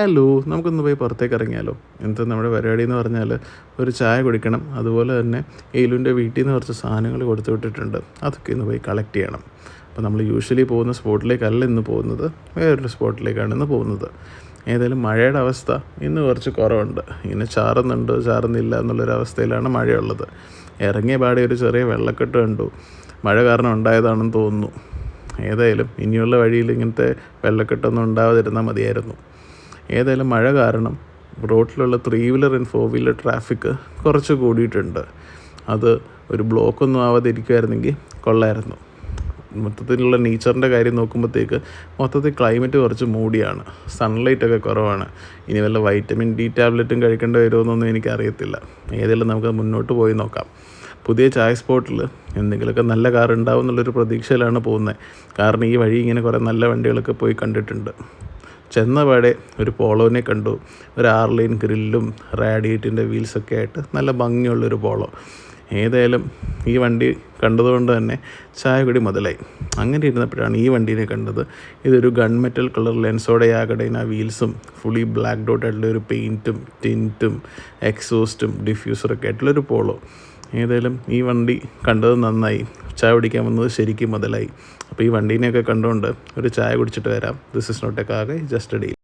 Hello, നമുക്കൊന്ന് പോയി പുറത്തേക്ക് ഇറങ്ങിയാലോ? എന്താ നമ്മുടെ പരിപാടി എന്ന് പറഞ്ഞാൽ ഒരു ചായ കുടിക്കണം. അതുപോലെ തന്നെ ഏലുവിൻ്റെ വീട്ടിൽ നിന്ന് കുറച്ച് സാധനങ്ങൾ കൊടുത്തു വിട്ടിട്ടുണ്ട്. അതൊക്കെ ഇന്ന് പോയി കളക്ട് ചെയ്യണം. അപ്പോൾ നമ്മൾ യൂഷ്വലി പോകുന്ന സ്പോട്ടിലേക്കല്ല ഇന്ന് പോകുന്നത്, വേറൊരു സ്പോട്ടിലേക്കാണ് ഇന്ന് പോകുന്നത്. ഏതായാലും മഴയുടെ അവസ്ഥ ഇന്ന് കുറച്ച് കുറവുണ്ട്. ഇങ്ങനെ ചാറുന്നുണ്ട് ചാറുന്നില്ല എന്നുള്ളൊരവസ്ഥയിലാണ് മഴയുള്ളത്. ഇറങ്ങിയ പാടെ ഒരു ചെറിയ വെള്ളക്കെട്ട് കണ്ടു. മഴ കാരണം ഉണ്ടായതാണെന്ന് തോന്നുന്നു. ഏതായാലും ഇനിയുള്ള വഴിയിൽ ഇങ്ങനത്തെ വെള്ളക്കെട്ടൊന്നും ഉണ്ടാവാതിരുന്നാൽ മതിയായിരുന്നു. ഏതായാലും മഴ കാരണം റോഡിലുള്ള 3 വീലർ ആൻഡ് 4 വീലർ ട്രാഫിക് കുറച്ച് കൂടിയിട്ടുണ്ട്. അത് ഒരു ബ്ലോക്കൊന്നും ആവാതിരിക്കുമായിരുന്നെങ്കിൽ കൊള്ളായിരുന്നു. മൊത്തത്തിലുള്ള നേച്ചറിൻ്റെ കാര്യം നോക്കുമ്പോഴത്തേക്ക് മൊത്തത്തിൽ ക്ലൈമറ്റ് കുറച്ച് മൂടിയാണ്, സൺലൈറ്റൊക്കെ കുറവാണ്. ഇനി വല്ല വൈറ്റമിൻ ഡി ടാബ്ലറ്റും കഴിക്കേണ്ടി വരുമെന്നൊന്നും എനിക്കറിയത്തില്ല. ഏതായാലും നമുക്ക് മുന്നോട്ട് പോയി നോക്കാം. പുതിയ ചായ സ്പോട്ടിൽ എന്തെങ്കിലുമൊക്കെ നല്ല കാർ ഉണ്ടാവും എന്നുള്ളൊരു പ്രതീക്ഷയിലാണ് പോകുന്നത്. കാരണം ഈ വഴി ഇങ്ങനെ കുറേ നല്ല വണ്ടികളൊക്കെ പോയി കണ്ടിട്ടുണ്ട്. ചെന്നപാടെ ഒരു പോളോനെ കണ്ടു. ഒരു 6 ലൈൻ ഗ്രില്ലും റാഡിയേറ്റിൻ്റെ വീൽസൊക്കെ ആയിട്ട് നല്ല ഭംഗിയുള്ളൊരു പോളോ. ഏതായാലും ഈ വണ്ടി കണ്ടതുകൊണ്ട് തന്നെ ചായ കൂടി മുതലായി. അങ്ങനെ ഇരുന്നപ്പോഴാണ് ഈ വണ്ടീനെ കണ്ടത്. ഇതൊരു ഗൺ മെറ്റൽ കളർ ലെൻസോടെ ആകടേന വീൽസും ഫുള്ളി ബ്ലാക്ക് ഡോട്ട് ആയിട്ടുള്ള ഒരു പെയിൻറ്റും ടിൻറ്റും എക്സോസ്റ്റും ഡിഫ്യൂസറൊക്കെ ആയിട്ടുള്ളൊരു പോളോ. ഏതായാലും ഈ വണ്ടി കണ്ടത് നന്നായി. ചായ കുടിക്കാൻ വന്നത് ശരിക്കും മുതലായി. അപ്പോൾ ഈ വണ്ടീനെയൊക്കെ കണ്ടുകൊണ്ട് ഒരു ചായ കുടിച്ചിട്ട് വരാം. This is not a car, just a deal.